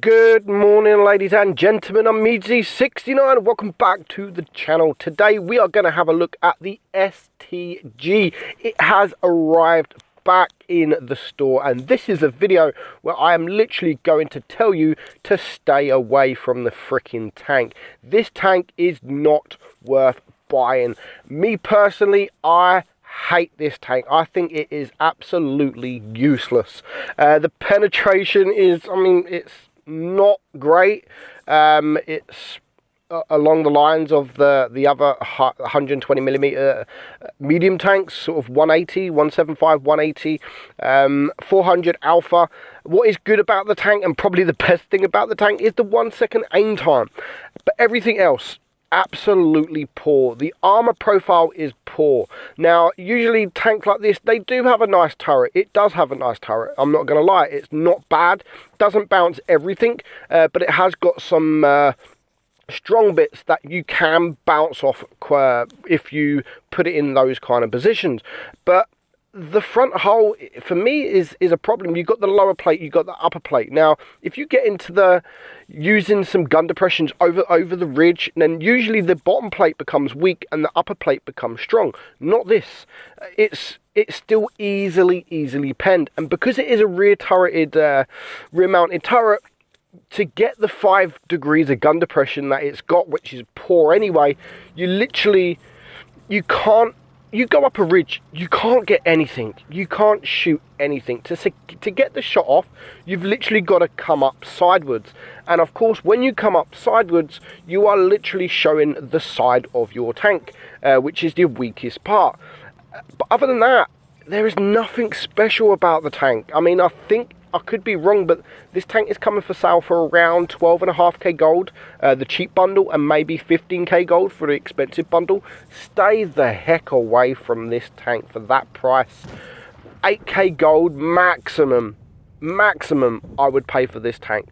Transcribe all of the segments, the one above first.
Good morning, ladies and gentlemen. I'm meadsyreplays. Welcome back to the channel. Today we are going to have a look at the STG. It has arrived back in the store, and this is a video where I am literally going to tell you to stay away from the freaking tank. This tank is not worth buying. Me personally, I hate this tank. I think it is absolutely useless. The penetration is, it's not great. It's along the lines of the other 120mm medium tanks, sort of 180, 175, 180, 400 alpha. What is good about the tank, and probably the best thing about the tank, is the 1 second aim time. But everything else, absolutely poor. The armor profile is poor. Now, usually tanks like this, they do have a nice turret. It does have a nice turret. I'm not going to lie. It's not bad. Doesn't bounce everything, but it has got some strong bits that you can bounce off if you put it in those kind of positions. But the front hull, for me, is a problem. You've got the lower plate, you've got the upper plate. Now, if you get into the using some gun depressions over the ridge, then usually the bottom plate becomes weak and the upper plate becomes strong. Not this. It's still easily penned, and because it is a rear mounted turret, to get the 5 degrees of gun depression that it's got, which is poor anyway, you can't. You go up a ridge, you can't get anything. You can't shoot anything. To get the shot off, you've literally got to come up sideways. And of course, when you come up sideways, you are literally showing the side of your tank, which is the weakest part. But other than that, there is nothing special about the tank. I mean, I think I could be wrong, but this tank is coming for sale for around 12.5k gold, the cheap bundle, and maybe 15k gold for the expensive bundle. Stay the heck away from this tank for that price. 8k gold maximum I would pay for this tank.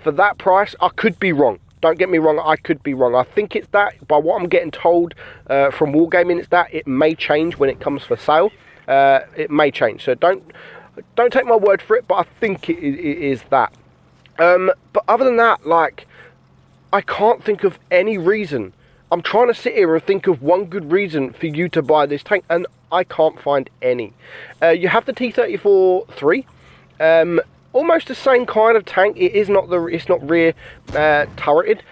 For that price, I could be wrong. Don't get me wrong, I could be wrong. I think it's that. By what I'm getting told from Wargaming, it's that. It may change when it comes for sale. It may change, so don't take my word for it, but I think it is that. But other than that, like, I can't think of any reason. I'm trying to sit here and think of one good reason for you to buy this tank, and I can't find any. You have the T-34-3, almost the same kind of tank. It's not rear turreted,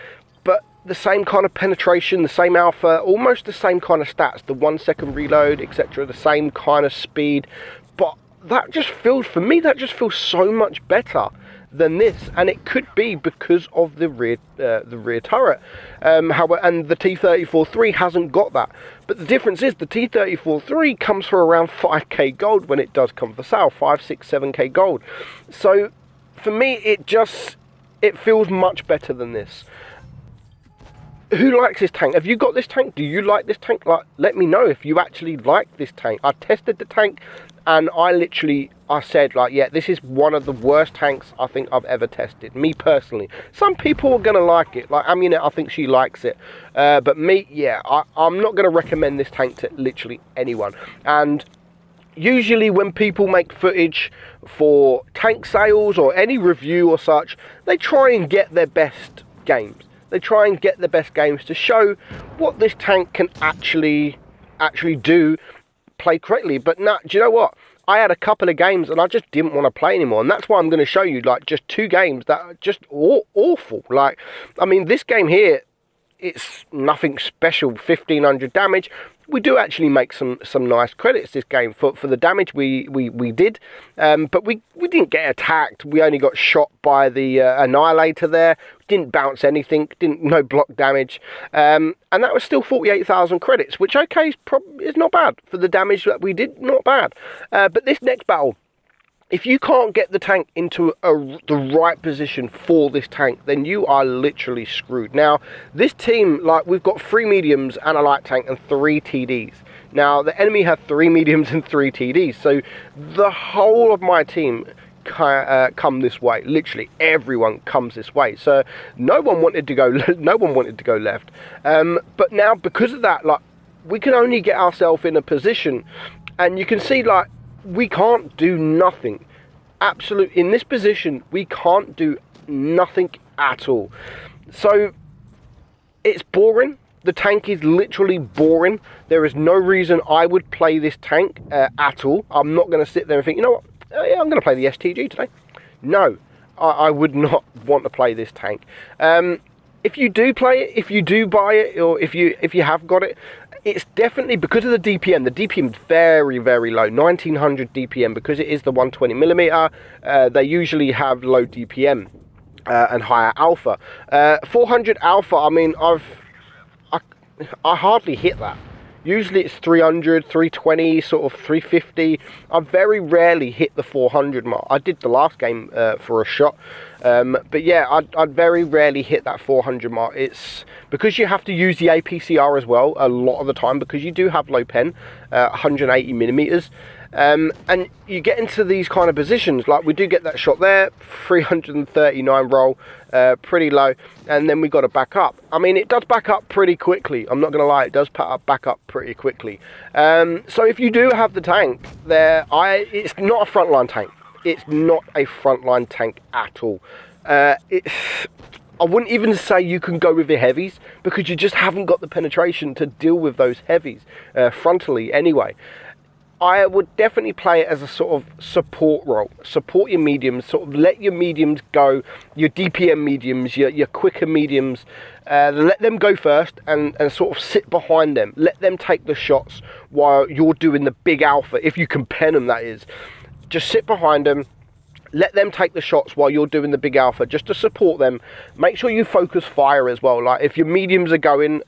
but the same kind of penetration, the same alpha, almost the same kind of stats, the 1 second reload, etc., the same kind of speed. But that just feels, for me, that just feels so much better than this, and it could be because of the rear turret. However, and the T-34-3 hasn't got that. But the difference is the T-34-3 comes for around 5k gold when it does come for sale, 5, 6, 7k gold. So for me, it feels much better than this. Who likes this tank? Have you got this tank? Do you like this tank? Like, let me know if you actually like this tank. I tested the tank, and I said, like, yeah, this is one of the worst tanks I think I've ever tested, me personally. Some people are going to like it, like Amunet, I think she likes it. But me, yeah, I'm not going to recommend this tank to literally anyone. And usually when people make footage for tank sales or any review or such, they try and get their best games. They try and get the best games to show what this tank can actually do, play correctly. But no, do you know what? I had a couple of games and I just didn't want to play anymore, and that's why I'm going to show you, like, just 2 games that are just awful. Like, I mean, this game here, it's nothing special, 1500 damage. We do actually make some nice credits this game for the damage we did, but we didn't get attacked. We only got shot by the Annihilator there. Didn't bounce anything, no block damage, and that was still 48,000 credits, which, okay, is not bad for the damage that we did. Not bad. But this next battle, if you can't get the tank into the right position for this tank, then you are literally screwed. Now, this team, like, we've got 3 mediums and a light tank and 3 TDs. Now, the enemy had 3 mediums and 3 TDs, so the whole of my team come this way. Literally everyone comes this way, so no one wanted to go left. But now, because of that, like, we can only get ourselves in a position, and you can see, like, we can't do nothing. in this position, we can't do nothing at all. So it's boring. The tank is literally boring. There is no reason I would play this tank at all. I'm not going to sit there and think, you know what, yeah, I'm going to play the STG today. No, I would not want to play this tank. If you do play it, if you do buy it, or if you have got it, it's definitely because of the DPM. The DPM is very, very low, 1900 DPM, because it is the 120mm. They usually have low DPM and higher alpha. 400 alpha, I mean, I hardly hit that. Usually it's 300, 320, sort of 350. I very rarely hit the 400 mark. I did the last game for a shot. But yeah, I'd very rarely hit that 400 mark. It's because you have to use the APCR as well a lot of the time, because you do have low pen, 180mm. And you get into these kind of positions, like we do get that shot there, 339 roll, pretty low, and then we got to back up. I mean, it does back up pretty quickly. I'm not going to lie, it does back up pretty quickly. So if you do have the tank there, it's not a frontline tank. It's not a frontline tank at all. I wouldn't even say you can go with the heavies, because you just haven't got the penetration to deal with those heavies frontally anyway. I would definitely play it as a sort of support role. Support your mediums, sort of let your mediums go, your DPM mediums, your quicker mediums, let them go first and sort of sit behind them. Let them take the shots while you're doing the big alpha, if you can pen them, that is. Just sit behind them, let them take the shots while you're doing the big alpha, just to support them. Make sure you focus fire as well. Like if your mediums are going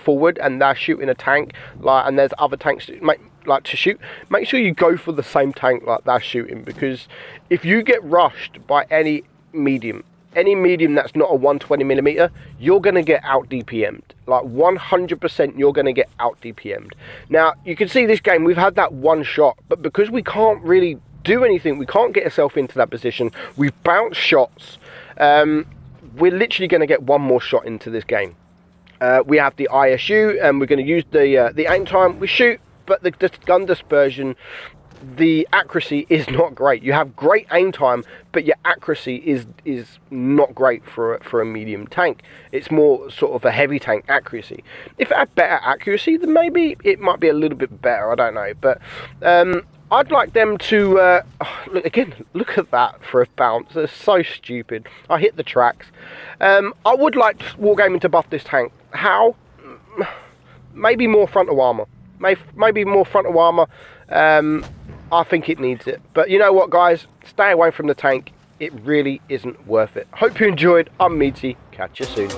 forward and they're shooting a tank, like, and there's other tanks to shoot, make sure you go for the same tank like they're shooting, because if you get rushed by any medium that's not a 120mm, you're going to get out DPM'd. Like 100% you're going to get out DPM'd. Now you can see this game, we've had that one shot, but because we can't really do anything, we can't get ourselves into that position, we've bounced shots, we're literally going to get one more shot into this game. We have the ISU, and we're going to use the aim time, we shoot, but the gun dispersion, the accuracy is not great. You have great aim time, but your accuracy is not great for a medium tank. It's more sort of a heavy tank accuracy. If it had better accuracy, then maybe it might be a little bit better, I don't know. But I'd like them to, look at that for a bounce. It's so stupid. I hit the tracks. I would like Wargaming to buff this tank. How? Maybe more frontal armor. Maybe more frontal armor. I think it needs it. But you know what, guys? Stay away from the tank. It really isn't worth it. Hope you enjoyed. I'm Meadsy. Catch you soon.